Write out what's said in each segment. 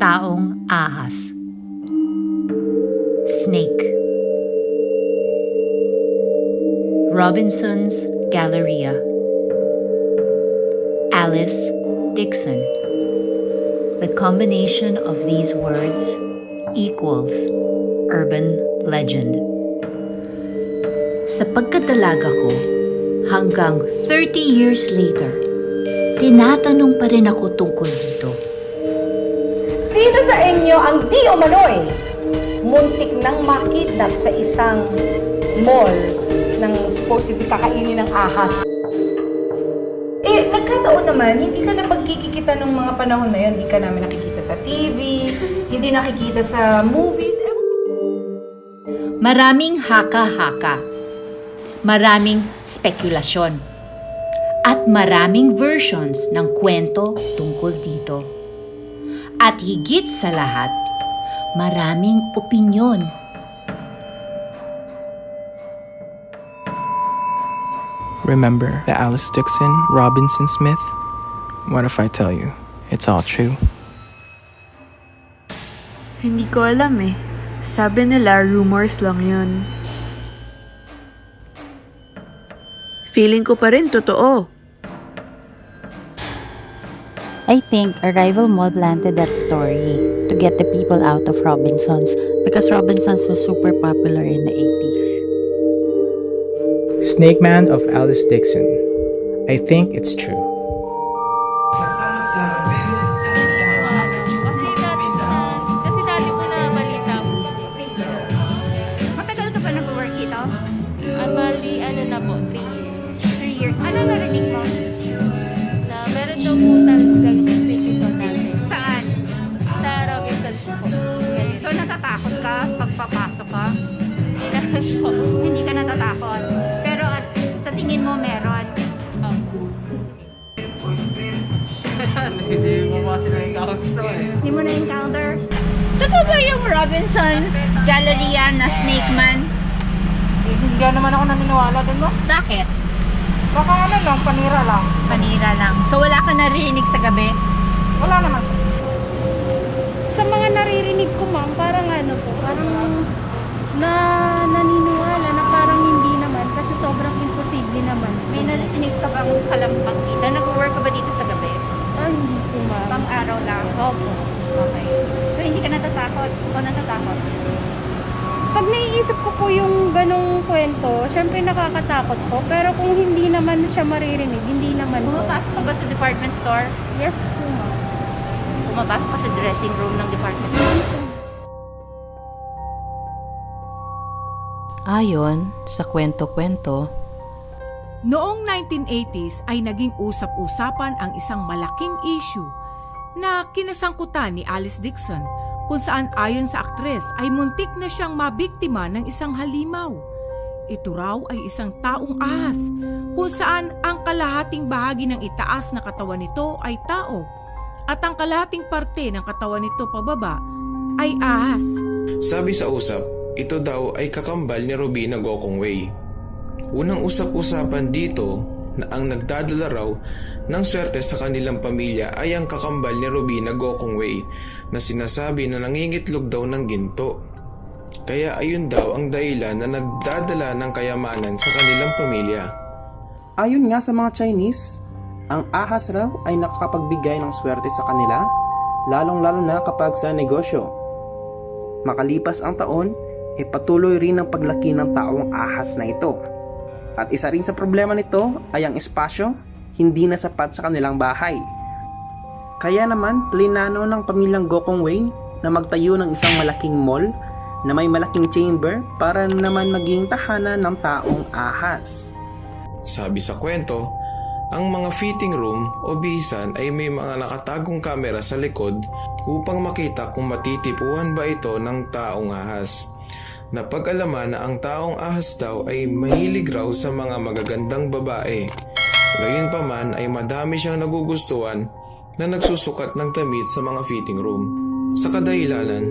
Taong ahas. Snake. Robinson's Galleria. Alice Dixon. The combination of these words equals urban legend. Sa pagkadalaga ko, hanggang 30 years later, tinatanong pa rin ako tungkol dito. Sino sa inyo ang di umano'y muntik nang makidnap sa isang mall ng supposedly kakainin ng ahas? Nagkataon naman, hindi ka na pagkikita ng mga panahon na yun. Hindi ka namin nakikita sa TV, hindi nakikita sa movies. Maraming haka-haka, maraming spekulasyon, at maraming versions ng kwento tungkol dito. At higit sa lahat, maraming opinyon. Remember the Alice Dixon, Robinson Smith? What if I tell you it's all true? Hindi ko alam eh. Sabi nila rumors lang yun. Feeling ko pa rin totoo. I think a rival mall planted that story to get the people out of Robinsons because Robinsons was super popular in the 80s. Snake Man of Alice Dixon. I think it's true. Kasi dati ko na balita po. Matagal ka ba nag-work dito? Bali, ano na po, 3 years. 3 years. Ano narinig mo? Na meron daw po talagang visitor natin. Saan? Sa Robinsons po. So natatakot ka pagpapasok ka? Hindi naman po. Hindi ka natatakot. Pero at sa tingin mo meron. Hindi mo na-encounter? Totoo ba yung Robinson's Galleria na Snake Man? Hindi naman ako naniniwala din mo. Bakit? Baka ano lang, panira lang. Panira lang. So wala ka naririnig sa gabi? Wala naman. Sa mga naririnig ko, ma'am, parang ano po, parang naniniwala na parang hindi naman kasi sobrang imposible naman. May narinig ka bang kalampag dito? Nag-work ka ba dito sa gabi? Ay, hindi po, ma'am. Pang-araw lang? Opo. Okay. So hindi ka natatakot? O natatakot? Pag naiisip ko po yung ganong kwento, syempre nakakatakot po. Pero kung hindi naman siya maririnig, hindi naman po. Pumapasok ka ba sa department store? Yes po, ma'am. Pumapasok ka sa dressing room ng department store? Ayon sa kwento-kwento, noong 1980s ay naging usap-usapan ang isang malaking issue na kinasangkutan ni Alice Dixon kung saan ayon sa aktres ay muntik na siyang mabiktima ng isang halimaw. Ito raw ay isang taong ahas kung saan ang kalahating bahagi ng itaas na katawan nito ay tao at ang kalahating parte ng katawan nito pababa ay ahas. Sabi sa usap, ito daw ay kakambal ni Robina Gokongwei. Unang usap-usapan dito na ang nagdadala raw ng swerte sa kanilang pamilya ay ang kakambal ni Robina Gokongwei na sinasabi na nangingitlog daw ng ginto. Kaya ayun daw ang dahilan na nagdadala ng kayamanan sa kanilang pamilya. Ayon nga sa mga Chinese, ang ahas raw ay nakakapagbigay ng swerte sa kanila, lalong-lalo na kapag sa negosyo. Makalipas ang taon, patuloy rin ang paglaki ng taong ahas na ito. At isa rin sa problema nito ay ang espasyo, hindi na sapat sa kanilang bahay. Kaya naman, plinano ng pamilyang Gokongwei na magtayo ng isang malaking mall na may malaking chamber para naman maging tahanan ng taong ahas. Sabi sa kwento, ang mga fitting room o bihisan ay may mga nakatagong kamera sa likod upang makita kung matitipuhan ba ito ng taong ahas. Napag-alaman na ang taong ahas daw ay mahilig raw sa mga magagandang babae. Gayunpaman ay madami siyang nagugustuhan na nagsusukat ng damit sa mga fitting room. Sa kadahilanan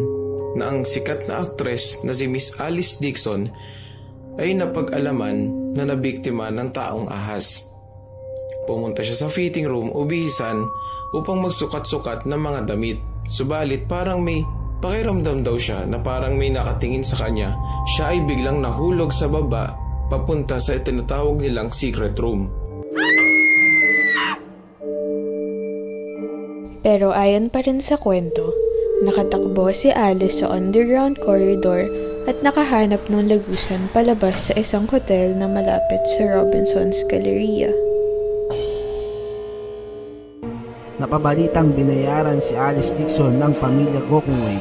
na ang sikat na aktres na si Miss Alice Dixon ay napag-alaman na nabiktima ng taong ahas. Pumunta siya sa fitting room o bihisan upang magsukat-sukat ng mga damit Subalit parang may pakiramdam daw siya na parang may nakatingin sa kanya. Siya ay biglang nahulog sa baba papunta sa tinatawag nilang secret room. Pero ayon pa rin sa kwento, nakatakbo si Alice sa underground corridor at nakahanap ng lagusan palabas sa isang hotel na malapit sa Robinson's Galleria. Napabalitang binayaran si Alice Dixon ng pamilya Gokongwei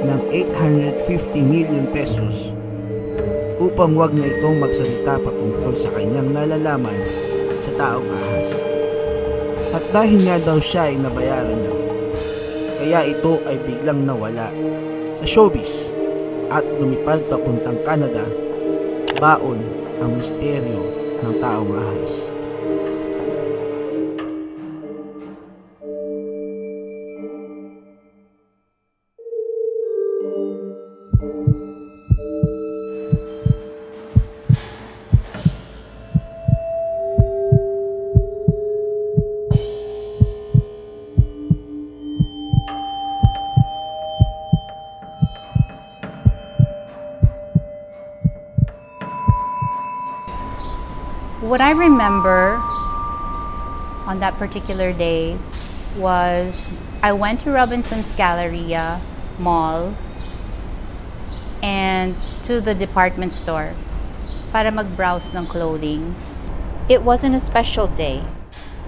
ng 850 million pesos upang wag na itong magsalita patungkol sa kanyang nalalaman sa taong ahas. At dahil nga daw siya ay nabayaran na, kaya ito ay biglang nawala sa showbiz at lumipad papuntang Canada, baon ang misteryo ng taong ahas. What I remember on that particular day was I went to Robinson's Galleria mall and to the department store para mag-browse ng clothing. It wasn't a special day.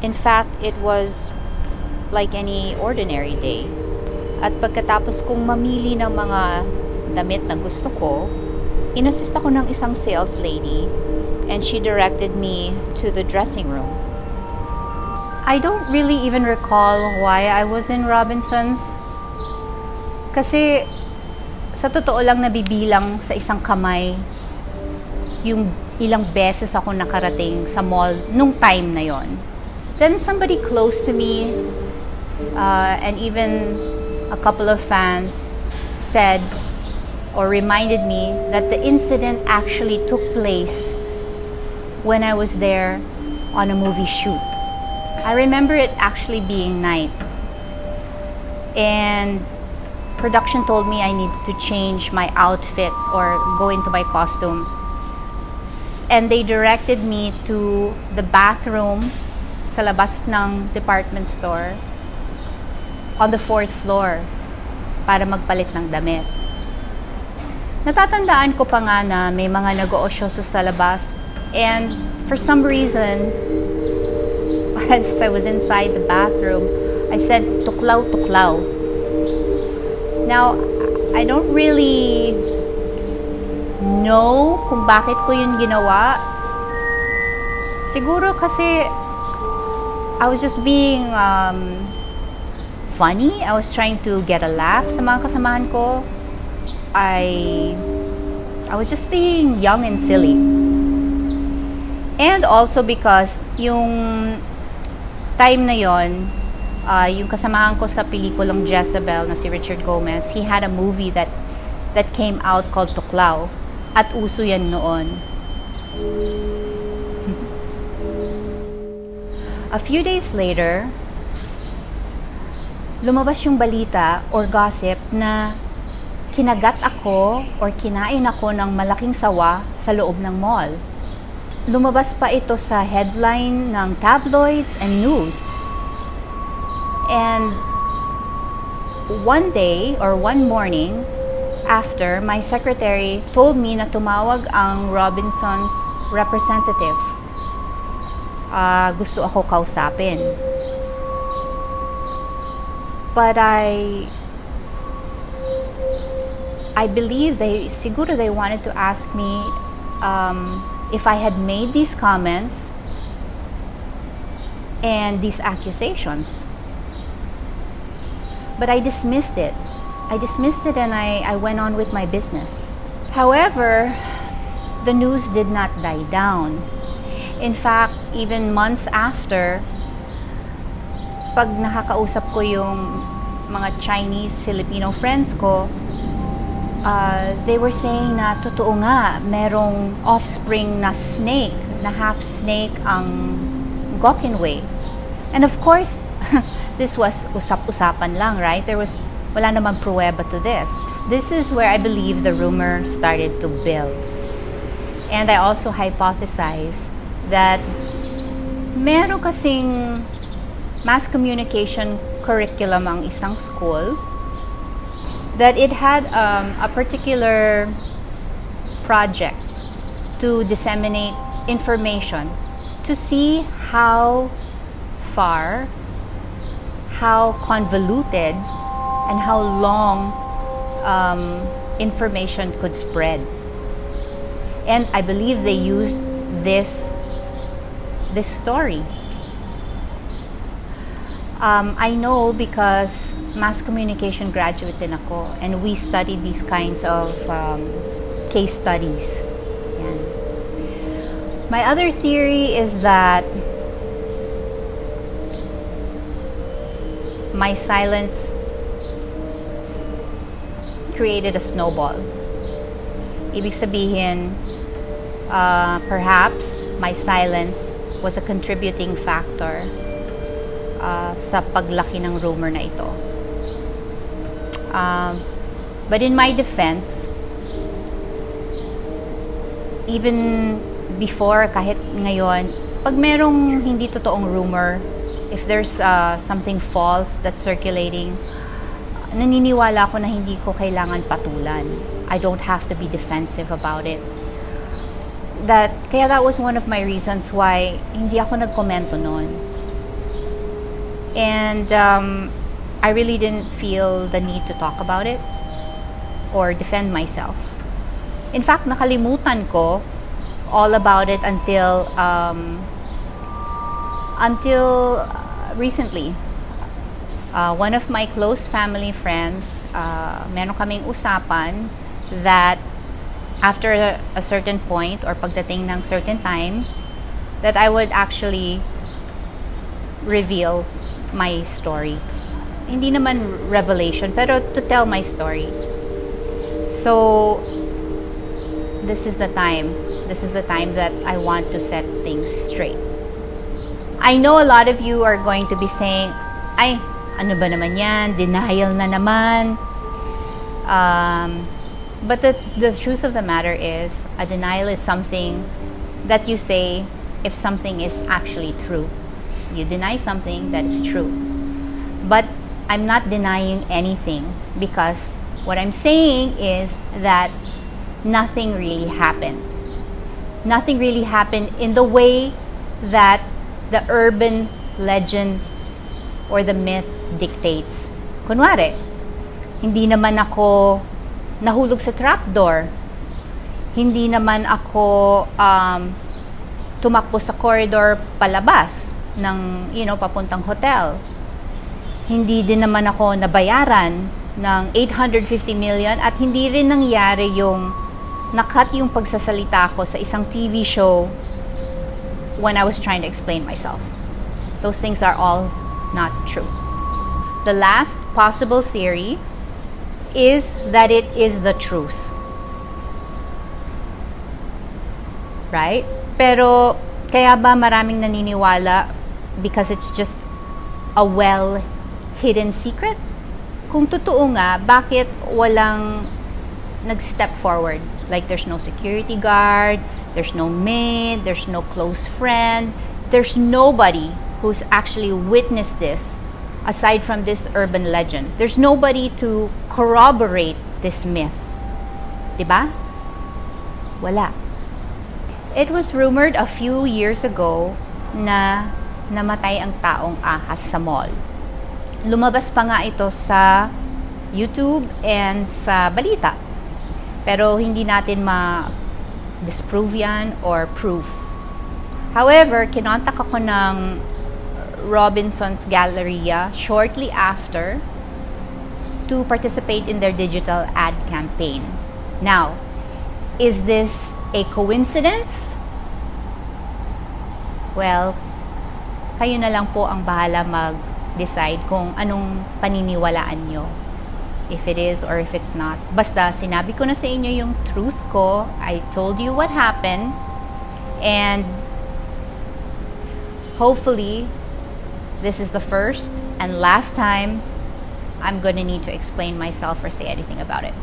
In fact, it was like any ordinary day. At pagkatapos kong mamili ng mga damit na gusto ko, inassist ako ng isang sales lady and she directed me to the dressing room. I don't really even recall why I was in Robinson's. Kasi sa totoo lang nabibilang sa isang kamay yung ilang beses ako nakarating sa mall nung time na yon. Then somebody close to me and even a couple of fans said or reminded me that the incident actually took place when I was there on a movie shoot. I remember it actually being night. And production told me I needed to change my outfit or go into my costume. And they directed me to the bathroom sa labas ng department store on the 4th floor para magpalit ng damit. Natatandaan ko pa nga na may mga nag-oosyoso sa labas. And for some reason, as I was inside the bathroom, I said, "Tuklaw, tuklaw." Now, I don't really know kung bakit ko yun ginawa. Siguro kasi I was just being funny. I was trying to get a laugh sa mga kasamahan ko. I was just being young and silly. And also because yung time na yon, yung kasamahan ko sa pelikulang Jezebel na si Richard Gomez, he had a movie that came out called Tuklaw. At uso yan noon. A few days later, lumabas yung balita or gossip na kinagat ako or kinain ako ng malaking sawa sa loob ng mall. Lumabas pa ito sa headline ng tabloids and news. And one day or one morning after, my secretary told me na tumawag ang Robinson's representative. Gusto ako kausapin. But I believe siguro they wanted to ask me if I had made these comments and these accusations. But I dismissed it. And I went on with my business. However, the news did not die down. In fact, even months after, pag nakakausap ko yung mga Chinese, Filipino friends ko, they were saying na totoo nga, merong offspring na snake, na half snake ang Gokongwei. And of course, this was usap-usapan lang, right? Wala namang pruweba to this. This is where I believe the rumor started to build. And I also hypothesize that meron kasing mass communication curriculum ang isang school, that it had a particular project to disseminate information to see how far, how convoluted, and how long information could spread. And I believe they used this story. I know because mass communication graduate din ako, and we studied these kinds of case studies. Yan. My other theory is that my silence created a snowball. Ibig sabihin, perhaps my silence was a contributing factor sa paglaki ng rumor na ito. But in my defense, even before, kahit ngayon, pag merong hindi totoong rumor, if there's something false that's circulating, naniniwala ako na hindi ko kailangan patulan. I don't have to be defensive about it. Kaya that was one of my reasons why hindi ako nagkomento noon. And I really didn't feel the need to talk about it or defend myself. In fact, nakalimutan ko all about it until recently. One of my close family friends, meron kaming usapan that after a certain point or pagdating ng certain time, that I would actually reveal my story. Hindi naman revelation, pero to tell my story. So, this is the time. This is the time that I want to set things straight. I know a lot of you are going to be saying, ay, ano ba naman yan? Denial na naman. But the truth of the matter is, a denial is something that you say if something is actually true. You deny something that is true. But I'm not denying anything, because what I'm saying is that nothing really happened. Nothing really happened in the way that the urban legend or the myth dictates. Kunwari, hindi naman ako nahulog sa trapdoor. Hindi naman ako tumakbo sa corridor palabas ng, papuntang hotel. Hindi din naman ako nabayaran ng 850 million at hindi rin nangyari yung nakat yung pagsasalita ko sa isang TV show when I was trying to explain myself. Those things are all not true. The last possible theory is that it is the truth. Right? Pero kaya ba maraming naniniwala because it's just a well-hidden secret? Kung totoo nga, bakit walang nag-step forward? Like there's no security guard, there's no maid, there's no close friend, there's nobody who's actually witnessed this aside from this urban legend. There's nobody to corroborate this myth. Diba? Wala. It was rumored a few years ago na namatay ang taong ahas sa mall. Lumabas pa nga ito sa YouTube and sa balita. Pero hindi natin ma-disprove yan or proof. However, kinontak ako ng Robinson's Galleria shortly after to participate in their digital ad campaign. Now, is this a coincidence? Well, kayo na lang po ang bahala mag-decide kung anong paniniwalaan nyo. If it is or if it's not. Basta, sinabi ko na sa inyo yung truth ko. I told you what happened. And hopefully, this is the first and last time I'm gonna need to explain myself or say anything about it.